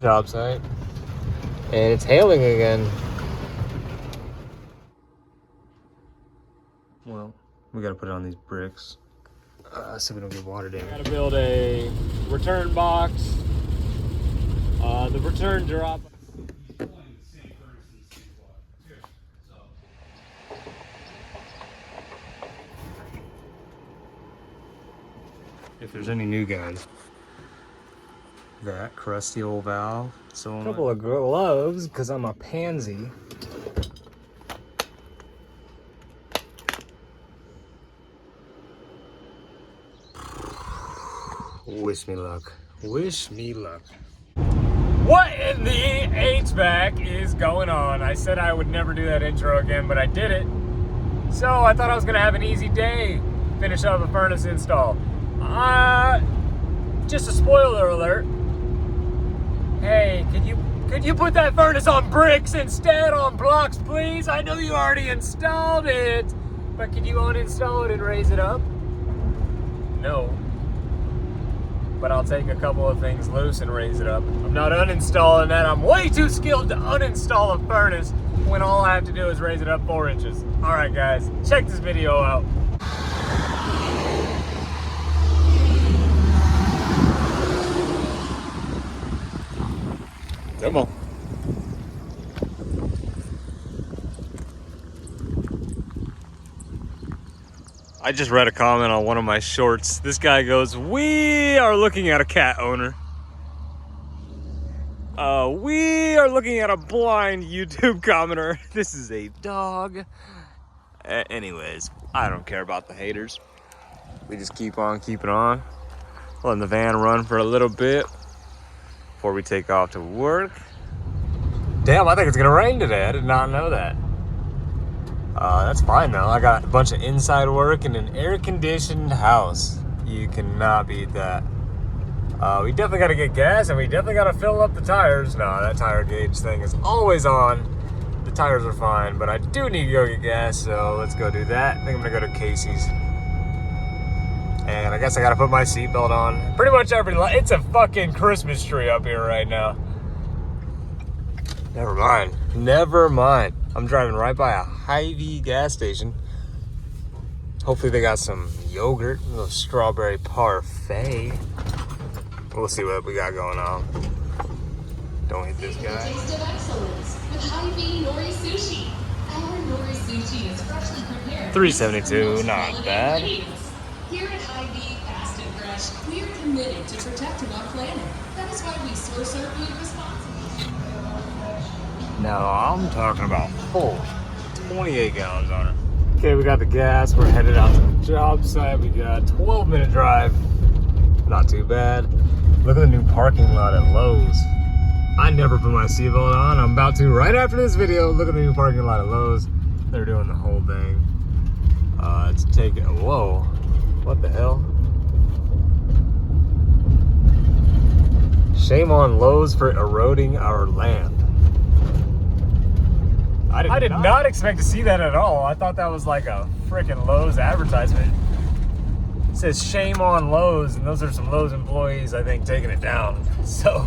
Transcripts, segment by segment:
Job site, and it's hailing again. Well, we gotta put it on these bricks so we don't get water damage. Gotta build a return box. The return drop. If there's any new guys, that crusty old valve. So a couple of gloves because I'm a pansy. Wish me luck. Wish me luck. What in the HVAC is going on? I said I would never do that intro again, but I did it. So I thought I was gonna have an easy day. Finish up a furnace install. Just a spoiler alert. Hey, could you put that furnace on bricks instead, on blocks, please? I know you already installed it, but can you uninstall it and raise it up? No. But I'll take a couple of things loose and raise it up. I'm not uninstalling that. I'm way too skilled to uninstall a furnace when all I have to do is raise it up 4 inches. All right, guys, check this video out. Come on. I just read a comment on one of my shorts. This guy goes, "We are looking at a cat owner. We are looking at a blind YouTube commenter. This is a dog." Anyways, I don't care about the haters. We just keep on keeping on. Letting the van run for a little bit before we take off to work. Damn, I think it's gonna rain today. I did not know that. That's fine though. I got a bunch of inside work in an air-conditioned house. You cannot beat that. We definitely gotta get gas and we definitely gotta fill up the tires. No, that tire gauge thing is always on. The tires are fine, but I do need to go get gas, so let's go do that. I think I'm gonna go to Casey's. And I guess I gotta put my seatbelt on. Pretty much every light. It's a fucking Christmas tree up here right now. Never mind. Never mind. I'm driving right by a Hy-Vee gas station. Hopefully they got some yogurt, a little strawberry parfait. We'll see what we got going on. Don't hit this guy. Taste of excellence with Hy-Vee Nori Sushi. Our Nori Sushi is freshly prepared. $3.72, not bad. Here at Hy-Vee Fast and Fresh, we are committed to protecting our planet. That is why we source our food responsibly. Now I'm talking about full 28 gallons on it. Okay, we got the gas. We're headed out to the job site. We got a 12-minute drive. Not too bad. Look at the new parking lot at Lowe's. I never put my seatbelt on. I'm about to right after this video. Look at the new parking lot at Lowe's. They're doing the whole thing. It's taking, whoa. What the hell? Shame on Lowe's for eroding our land. I did not expect to see that at all. I thought that was like a freaking Lowe's advertisement. It says shame on Lowe's, and those are some Lowe's employees, I think, taking it down. So,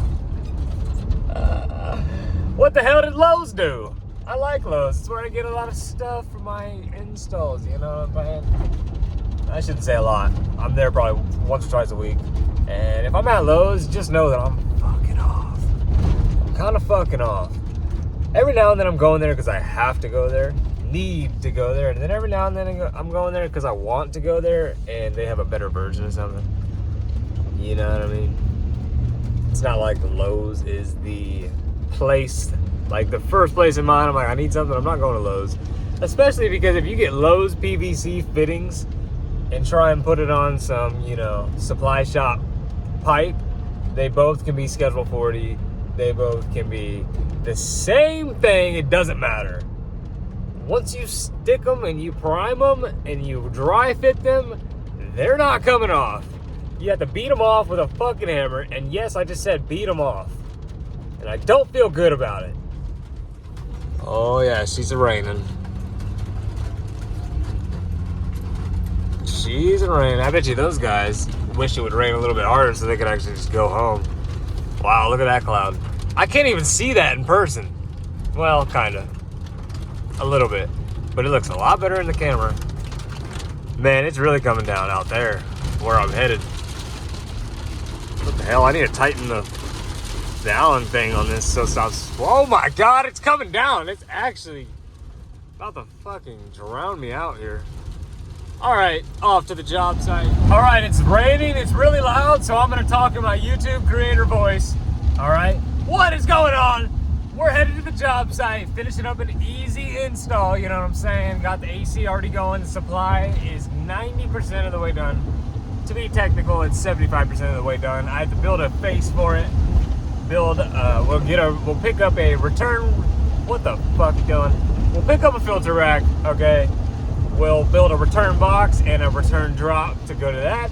what the hell did Lowe's do? I like Lowe's. It's where I get a lot of stuff for my installs, you know what I'm saying? I shouldn't say a lot. I'm there probably once or twice a week. And if I'm at Lowe's, just know that I'm fucking off. I'm kind of fucking off. Every now and then I'm going there because I have to go there, need to go there. And then every now and then I'm going there because I want to go there and they have a better version of something. You know what I mean? It's not like Lowe's is the place, like the first place in mind. I'm like, I need something, I'm not going to Lowe's. Especially because if you get Lowe's PVC fittings and try and put it on some, you know, supply shop pipe, they both can be Schedule 40. They both can be the same thing. It doesn't matter. Once you stick them and you prime them and you dry fit them, they're not coming off. You have to beat them off with a fucking hammer. And yes, I just said beat them off. And I don't feel good about it. Oh yeah, she's raining. She's raining. I bet you those guys wish it would rain a little bit harder so they could actually just go home. Wow, look at that cloud. I can't even see that in person. Well, kind of. A little bit. But it looks a lot better in the camera. Man, it's really coming down out there where I'm headed. What the hell? I need to tighten the Allen thing on this so it stops. Oh my God, it's coming down. It's actually about to fucking drown me out here. All right, off to the job site. All right, it's raining. It's really loud, so I'm gonna talk in my YouTube creator voice. All right, what is going on? We're headed to the job site, finishing up an easy install, you know what I'm saying? Got the AC already going. The supply is 90% of the way done. To be technical, it's 75% of the way done. I have to build a face for it. We'll pick up a return, what the fuck, Dylan? We'll pick up a filter rack, okay? We'll build a return box and a return drop to go to that.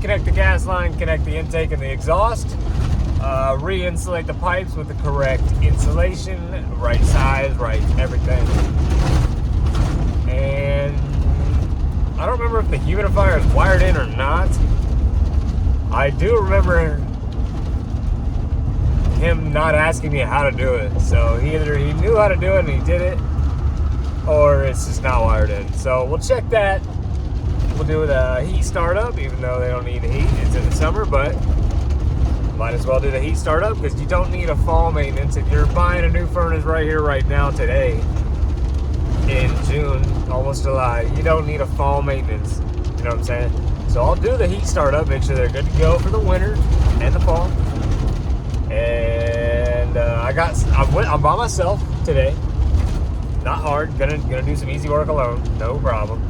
Connect the gas line, connect the intake and the exhaust. Re-insulate the pipes with the correct insulation, right size, right everything. And I don't remember if the humidifier is wired in or not. I do remember him not asking me how to do it. So either he knew how to do it and he did it, or it's just not wired in. So we'll check that. We'll do the heat startup, even though they don't need heat. It's in the summer, but might as well do the heat startup because you don't need a fall maintenance. If you're buying a new furnace right here, right now, today, in June, almost July, you don't need a fall maintenance. You know what I'm saying? So I'll do the heat startup, make sure they're good to go for the winter and the fall. And I'm by myself today. Not hard. Gonna do some easy work alone. No problem.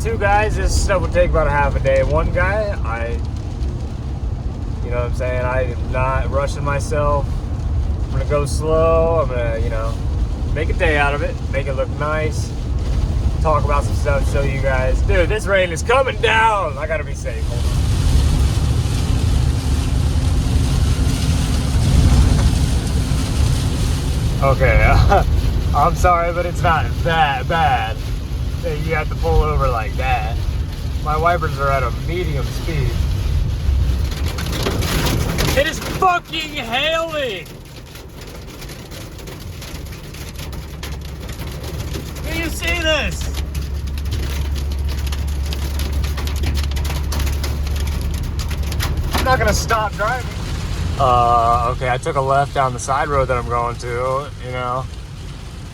2 guys, this stuff would take about a half a day. 1 guy, you know what I'm saying? I am not rushing myself. I'm gonna go slow. I'm gonna, make a day out of it. Make it look nice. Talk about some stuff, show you guys. Dude, this rain is coming down. I gotta be safe. Okay, I'm sorry, but it's not that bad that you have to pull over like that. My wipers are at a medium speed. It is fucking hailing! Do you see this? I'm not gonna stop driving. Okay, I took a left down the side road that I'm going to,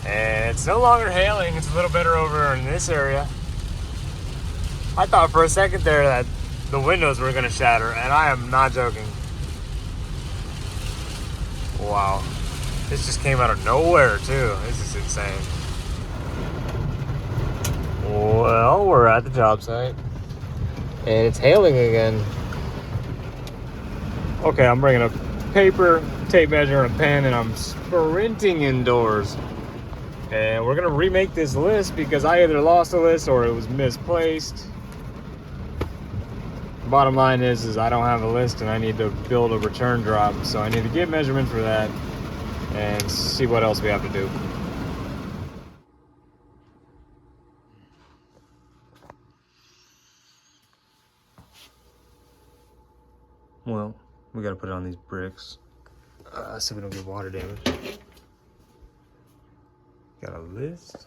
and it's no longer hailing. It's a little better over in this area. I thought for a second there that the windows were gonna shatter, and I am not joking. Wow. This just came out of nowhere, too. This is insane. Well, we're at the job site, and it's hailing again. Okay, I'm bringing a paper, tape measure, and a pen, and I'm sprinting indoors. And we're gonna remake this list because I either lost a list or it was misplaced. Bottom line is I don't have a list and I need to build a return drop. So I need to get measurements for that and see what else we have to do. Well, we gotta put it on these bricks so we don't get water damage. Got a list.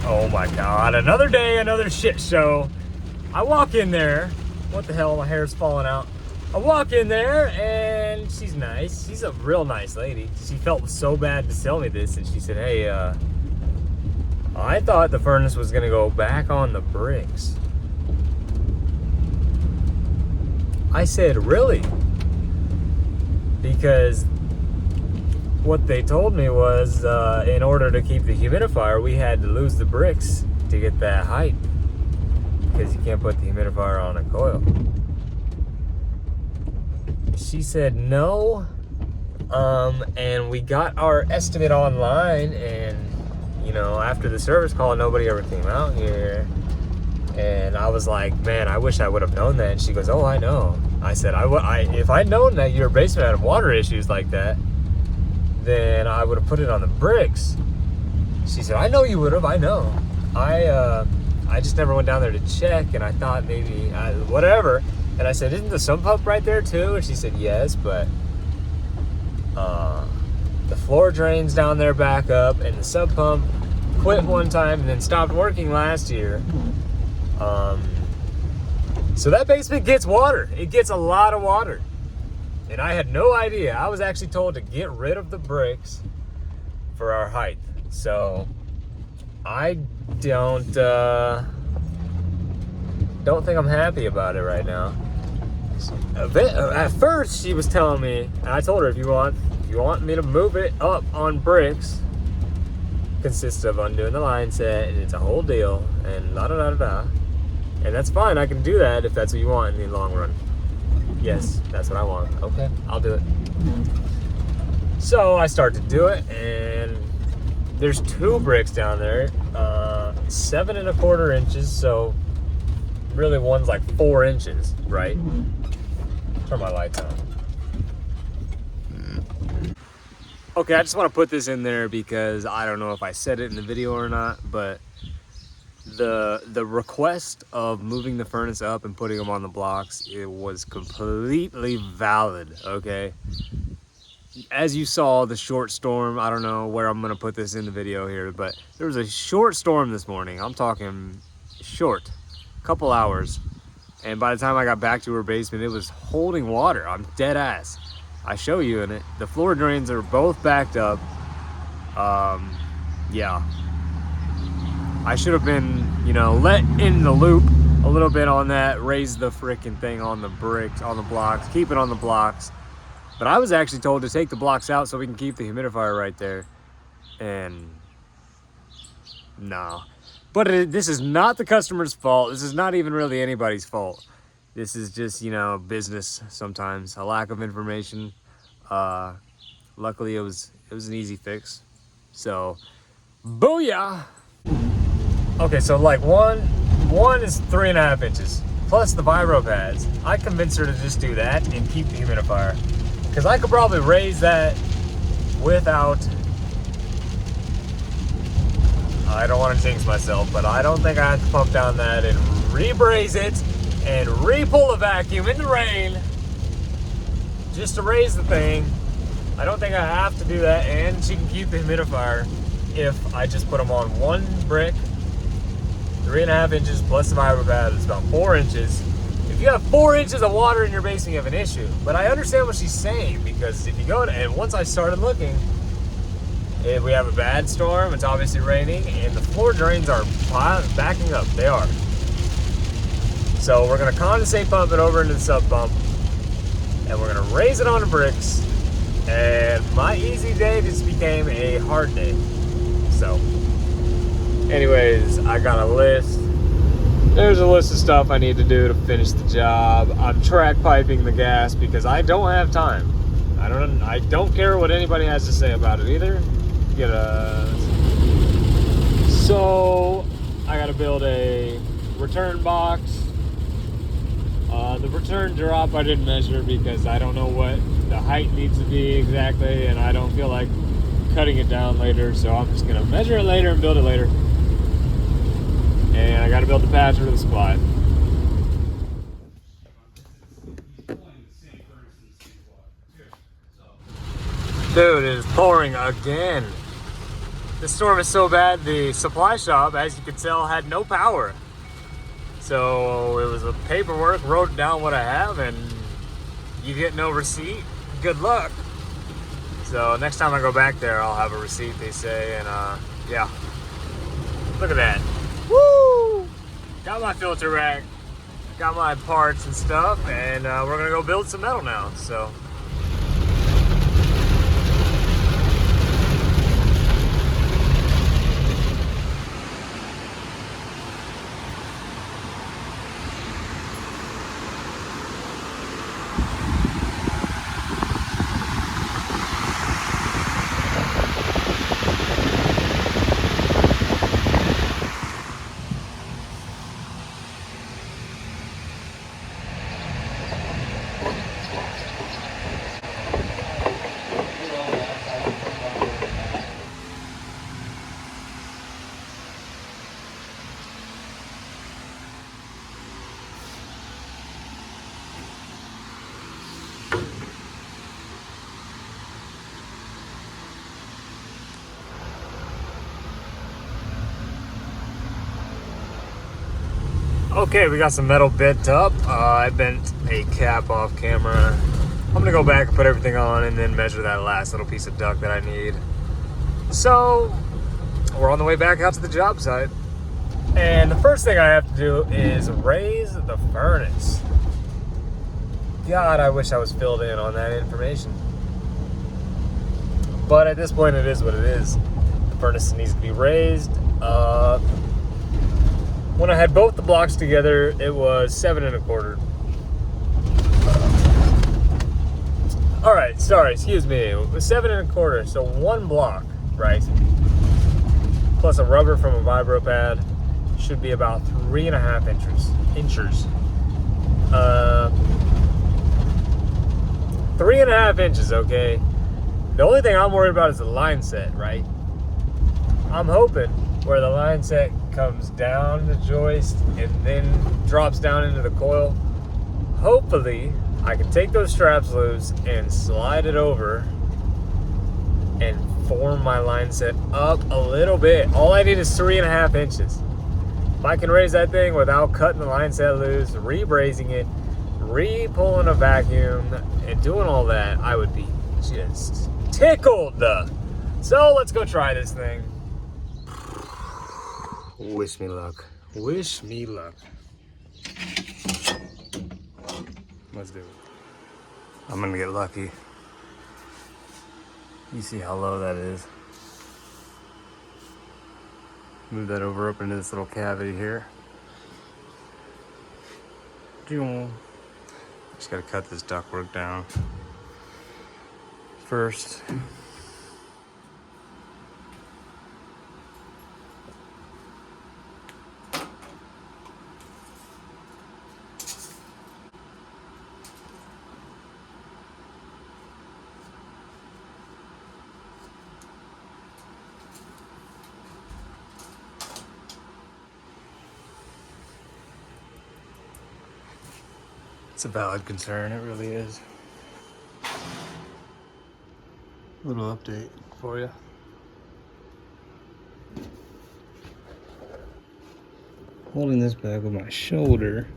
Oh my God, another day, another shit show. I walk in there. What the hell, my hair's falling out. I walk in there and she's nice. She's a real nice lady. She felt so bad to sell me this and she said, hey, I thought the furnace was gonna go back on the bricks. I said, really? Because what they told me was in order to keep the humidifier, we had to lose the bricks to get that height. Because you can't put the humidifier on a coil. She said no. And we got our estimate online and, after the service call, nobody ever came out here. And I was like, man, I wish I would have known that. And she goes, oh, I know. I said, if I'd known that your basement had water issues like that, then I would have put it on the bricks. She said, I know you would have. I know. I just never went down there to check, and I thought maybe, whatever. And I said, isn't the sump pump right there too? And she said, yes, but the floor drains down there back up, and the sump pump quit one time and then stopped working last year. So that basement gets water. It gets a lot of water. And I had no idea. I was actually told to get rid of the bricks for our height. So I don't think I'm happy about it right now. At first, she was telling me, and I told her, if you want me to move it up on bricks, consists of undoing the line set, and it's a whole deal, and la da da da da. And that's fine. I can do that if that's what you want in the long run. Yes, that's what I want. Okay, I'll do it. So I start to do it, and there's 2 bricks down there, 7 1/4 inches. So really, one's like 4 inches, right? Turn my lights on. Okay, I just want to put this in there because I don't know if I said it in the video or not, but the request of moving the furnace up and putting them on the blocks, it was completely valid, okay? As you saw, the short storm, I don't know where I'm going to put this in the video here, but there was a short storm this morning. I'm talking short, couple hours. And by the time I got back to her basement, it was holding water. I'm dead ass. I show you in it. The floor drains are both backed up. Yeah. I should have been, let in the loop a little bit on that, raise the freaking thing on the bricks, on the blocks, keep it on the blocks. But I was actually told to take the blocks out so we can keep the humidifier right there. And no. But this is not the customer's fault. This is not even really anybody's fault. This is just, business sometimes, a lack of information. Luckily, it was an easy fix. So, booyah! Okay, so like one is 3 1/2 inches, plus the vibro pads. I convinced her to just do that and keep the humidifier. Because I could probably raise that without, I don't want to jinx myself, but I don't think I have to pump down that and re-braze it and re-pull a vacuum in the rain just to raise the thing. I don't think I have to do that, and she can keep the humidifier if I just put them on one brick, 3 1/2 inches plus the vibro pad. It's about 4 inches. If you have 4 inches of water in your basement, you have an issue. But I understand what she's saying, because if you go to, and once I started looking, if we have a bad storm, it's obviously raining, and the floor drains are backing up. They are. So we're going to condensate pump it over into the sub pump, and we're going to raise it on the bricks, and my easy day just became a hard day. So anyways, I got a list. There's a list of stuff I need to do to finish the job. I'm track piping the gas because I don't have time. I don't care what anybody has to say about it either. So I gotta build a return box. The return drop I didn't measure because I don't know what the height needs to be exactly, and I don't feel like cutting it down later, so I'm just gonna measure it later and build it later. And I gotta build the patch for the supply. Dude, it is pouring again. This storm is so bad, the supply shop, as you can tell, had no power. So it was a paperwork, wrote down what I have, and you get no receipt. Good luck. So next time I go back there, I'll have a receipt, they say, and yeah. Look at that. Woo! Got my filter rack, got my parts and stuff, and we're gonna go build some metal now, so. Okay, we got some metal bent up. I bent a cap off camera. I'm gonna go back and put everything on and then measure that last little piece of duct that I need. So we're on the way back out to the job site. And the first thing I have to do is raise the furnace. God, I wish I was filled in on that information. But at this point, it is what it is. The furnace needs to be raised. When I had both the blocks together, it was 7 1/4. All right, sorry, excuse me. It was 7 1/4, so one block, right? Plus a rubber from a vibro pad should be about 3.5 inches. 3.5 inches, okay? The only thing I'm worried about is the line set, right? I'm hoping where the line set comes down the joist and then drops down into the coil. Hopefully, I can take those straps loose and slide it over and form my line set up a little bit. All I need is 3.5 inches. If I can raise that thing without cutting the line set loose, re-brazing it, re-pulling a vacuum, and doing all that, I would be just tickled. So let's go try this thing. Wish me luck. Wish me luck. Let's do it. I'm gonna get lucky. You see how low that is. Move that over up into this little cavity here. Just gotta cut this ductwork down first. It's a valid concern, it really is. A little update for you. Holding this back with my shoulder.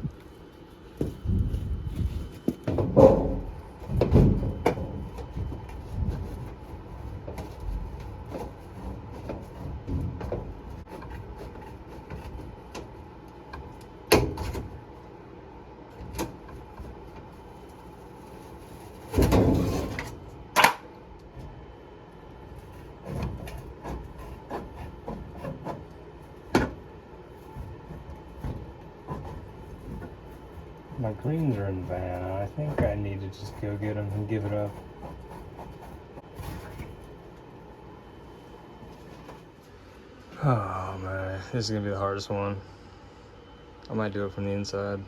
My greens are in the van. I think I need to just go get them and give it up. Oh man, this is gonna be the hardest one. I might do it from the inside.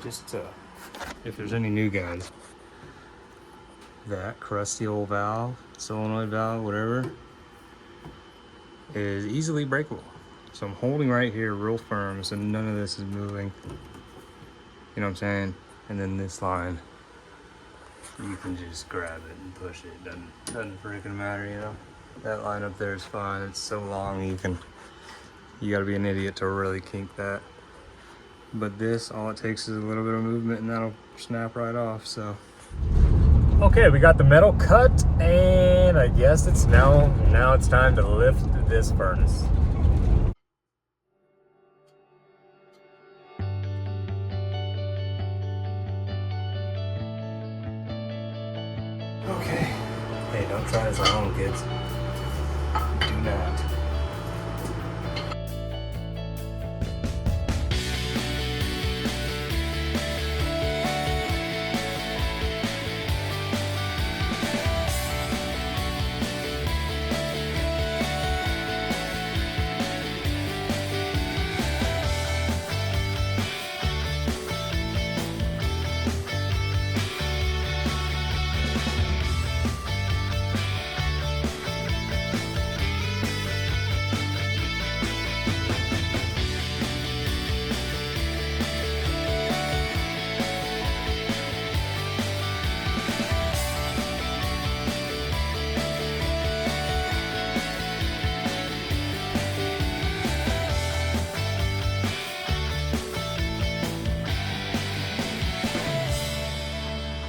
Just if there's any new guys, that crusty old valve, solenoid valve, whatever, is easily breakable. So I'm holding right here real firm so none of this is moving. You know what I'm saying? And then this line, you can just grab it and push it. Doesn't freaking matter, you know? That line up there is fine. It's so long you gotta be an idiot to really kink that. But this, all it takes is a little bit of movement and that'll snap right off, so. Okay, we got the metal cut and I guess it's now it's time to lift this furnace. Okay. Hey, don't try this at home, kids. Do not.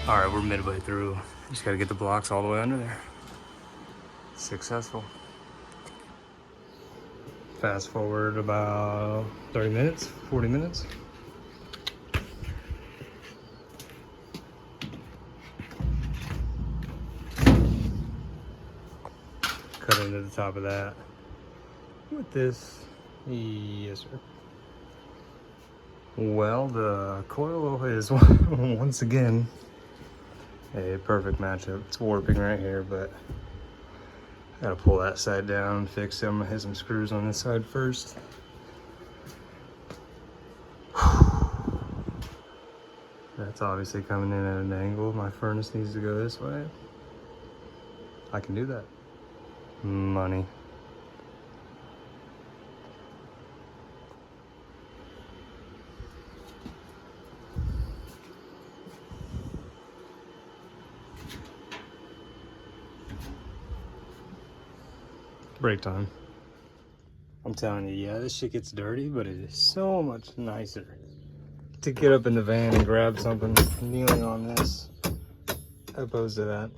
All right, we're midway through. Just gotta get the blocks all the way under there. Successful. Fast forward about 30 minutes, 40 minutes. Cut into the top of that with this. Yes, sir. Well, the coil is once again a perfect matchup. It's warping right here, but I gotta pull that side down, fix it. I'm gonna hit some screws on this side first. That's obviously coming in at an angle. My furnace needs to go this way. I can do that. Money. Break time. I'm telling you, yeah, this shit gets dirty, but it is so much nicer to get up in the van and grab something kneeling on this, opposed to that.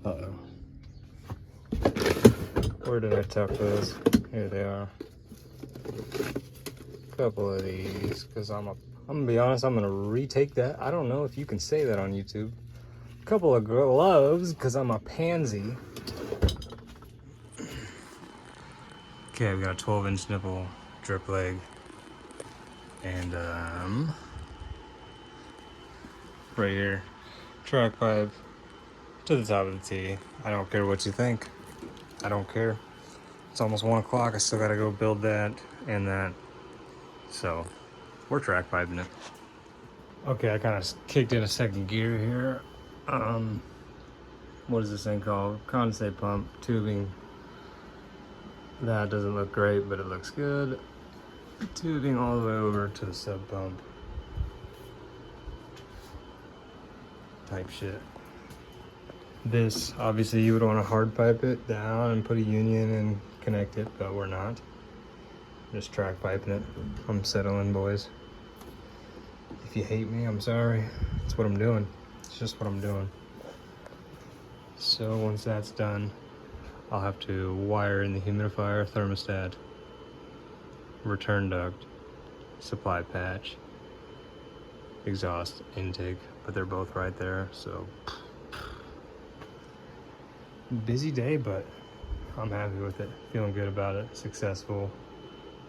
Uh-oh. Where did I tuck those? Here they are. Couple of these, because I'm gonna be honest, I'm gonna retake that. I don't know if you can say that on YouTube. A couple of gloves, because I'm a pansy. Okay, I've got a 12-inch nipple drip leg. And right here, track pipe to the top of the T. I don't care what you think. I don't care. It's almost 1 o'clock. I still gotta go build that and that. So we're track piping it. Okay, I kind of kicked in a second gear here. What is this thing called? Condensate pump, tubing. That doesn't look great, but it looks good. Tubing all the way over to the sub pump. Type shit. This, obviously you would want to hard pipe it down and put a union and connect it, but we're not. Just track piping it. I'm settling, boys. If you hate me, I'm sorry. That's what I'm doing. It's just what I'm doing. So once that's done, I'll have to wire in the humidifier, thermostat, return duct, supply patch, exhaust, intake, but they're both right there, so busy day, but I'm happy with it. Feeling good about it. Successful.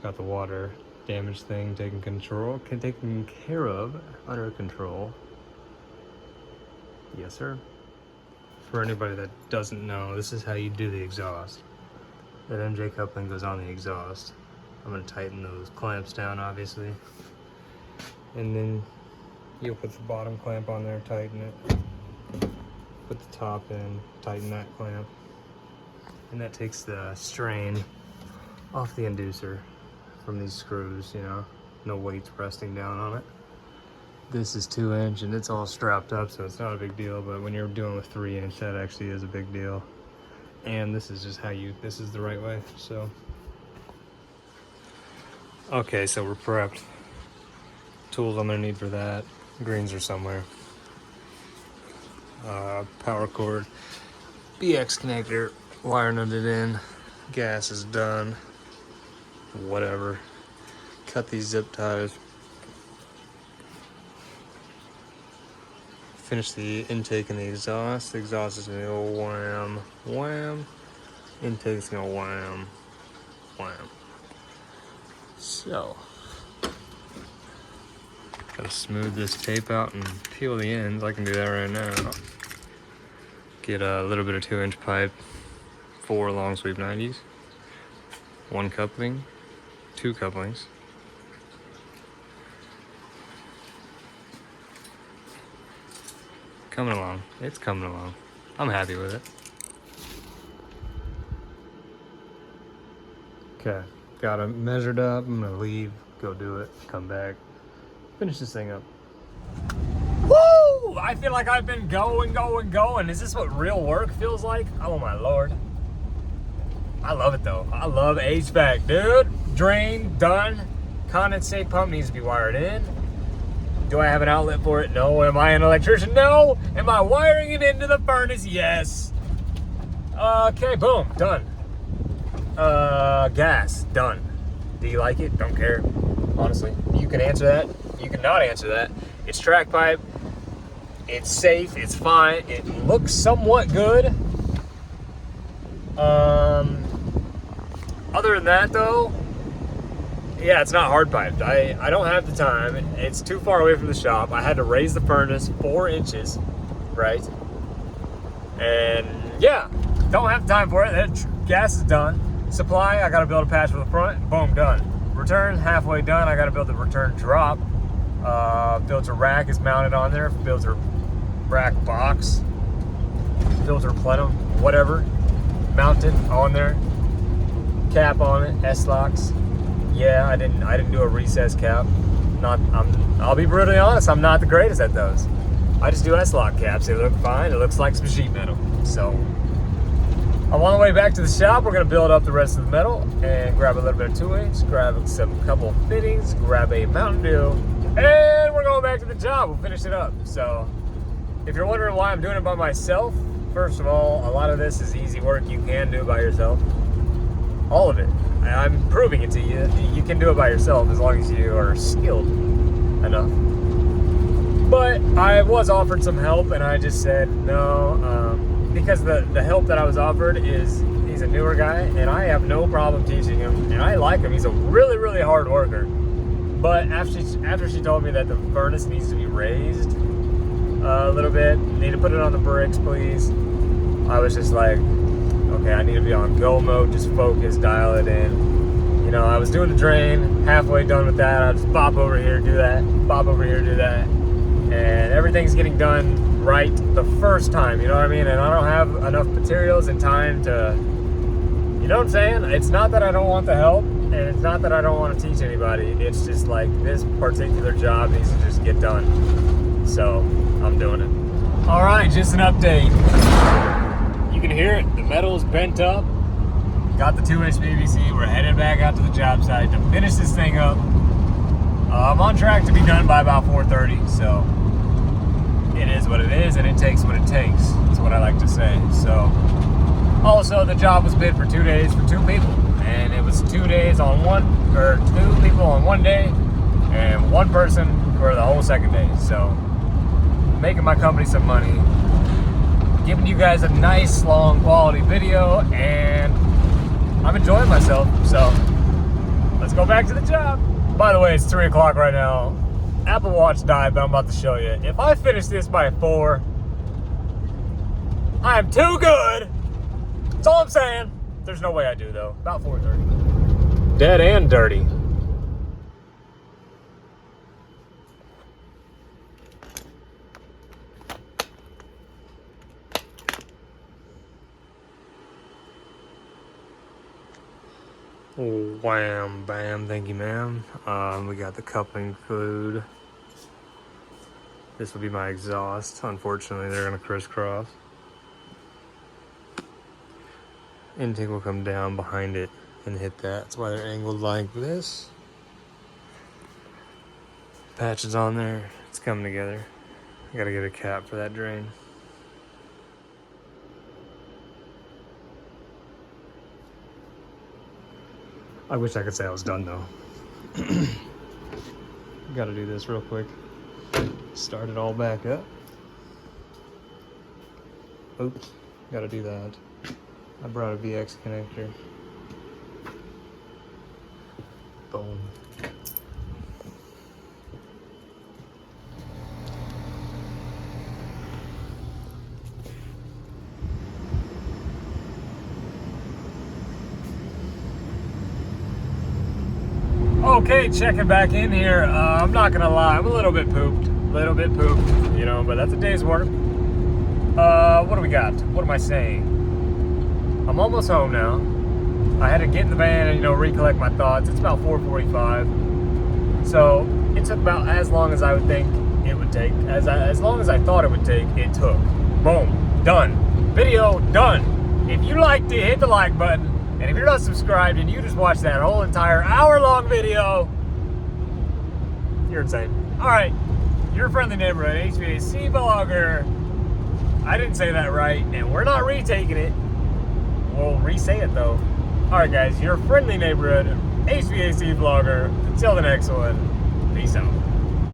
Got the water damage thing taken care of, under control. Yes, sir. For anybody that doesn't know, this is how you do the exhaust. That MJ coupling goes on the exhaust. I'm gonna tighten those clamps down, obviously. And then you'll put the bottom clamp on there, tighten it. Put the top in, tighten that clamp. And that takes the strain off the inducer from these screws, you know. No weights resting down on it. This is 2-inch and it's all strapped up, so it's not a big deal, but when you're doing with 3-inch, that actually is a big deal. And this is just this is the right way, so. Okay, so we're prepped. Tools I'm gonna need for that. Greens are somewhere. Power cord, BX connector, wire nutted in, gas is done, whatever. Cut these zip ties. Finish the intake and the exhaust. The exhaust is gonna go wham, wham. Intake's gonna wham, wham. So, gotta smooth this tape out and peel the ends. I can do that right now. Get a little bit of 2-inch pipe, 4 long sweep 90s, 1 coupling, 2 couplings. Coming along. It's coming along. I'm happy with it. Okay, got it measured up. I'm gonna leave, go do it, come back, finish this thing up. Woo! I feel like I've been going. Is this what real work feels like? Oh my lord. I love it though. I love HVAC, dude. Drain, done. Condensate pump needs to be wired in. Do I have an outlet for it? No. Am I an electrician? No. Am I wiring it into the furnace? Yes. Okay, boom, done. Gas, done. Do you like it? Don't care. Honestly, you can answer that. You can not answer that. It's track pipe. It's safe. It's fine. It looks somewhat good. Other than that, though, yeah, it's not hard piped. I don't have the time. It's too far away from the shop. I had to raise the furnace 4 inches, right? And yeah, don't have time for it. That gas is done. Supply, I gotta build a patch for the front. Boom, done. Return, halfway done. I gotta build the return drop. Filter rack is mounted on there. Filter rack box. Filter plenum, whatever. Mounted on there. Cap on it, S-locks. Yeah, I didn't do a recess cap. I'll be brutally honest, I'm not the greatest at those. I just do S-lock caps. They look fine. It looks like some sheet metal. So I'm on the way back to the shop. We're gonna build up the rest of the metal and grab a little bit of 2-inch, grab some couple fittings, grab a Mountain Dew, and we're going back to the job. We'll finish it up. So if you're wondering why I'm doing it by myself, first of all, a lot of this is easy work you can do by yourself. All of it. I'm proving it to you. You can do it by yourself as long as you are skilled enough. But I was offered some help, and I just said no, because the help that I was offered he's a newer guy, and I have no problem teaching him, and I like him. He's a really, really hard worker. But after she told me that the furnace needs to be raised a little bit, need to put it on the bricks, please, I was just like, okay, I need to be on go mode, just focus, dial it in. You know, I was doing the drain, halfway done with that. I just bop over here, do that, bop over here, do that. And everything's getting done right the first time, you know what I mean? And I don't have enough materials and time to, you know what I'm saying? It's not that I don't want the help, and it's not that I don't want to teach anybody. It's just like this particular job needs to just get done. So I'm doing it. All right, just an update. You can hear it, the metal is bent up. Got the 2-inch PVC. We're headed back out to the job site to finish this thing up. I'm on track to be done by about 4:30, so it is what it is, and it takes what it takes. That's what I like to say. So, also the job was bid for 2 days for 2 people, and it was 2 days on 2 people on 1 day, and 1 person for the whole second day. So, making my company some money, giving you guys a nice, long, quality video, and I'm enjoying myself. So, let's go back to the job. By the way, it's 3 o'clock right now. Apple Watch died, but I'm about to show you. If I finish this by 4, I am too good. That's all I'm saying. There's no way I do, though. About 4:30. Dead and dirty. Wham, bam, thank you, ma'am. We got the coupling fluid. This will be my exhaust. Unfortunately, they're gonna crisscross. Intake will come down behind it and hit that. That's why they're angled like this. Patch is on there. It's coming together. I gotta get a cap for that drain. I wish I could say I was done though. Gotta do this real quick. Start it all back up. Oops, gotta do that. I brought a VX connector. Boom. Okay, checking back in here. I'm not gonna lie, I'm a little bit pooped, you know, but that's a day's work. What do we got? What am I saying? I'm almost home now. I had to get in the van and, you know, recollect my thoughts. It's about 4:45. So it took about as long as I would think it would take. As long as I thought it would take, it took. Boom, done. Video done. If you liked it, hit the like button. And if you're not subscribed and you just watched that whole entire hour-long video, You're insane. All right, your friendly neighborhood HVAC vlogger. I didn't say that right, and we're not retaking it. We'll re-say it though. All right, guys, your friendly neighborhood HVAC vlogger. Until the next one, peace out.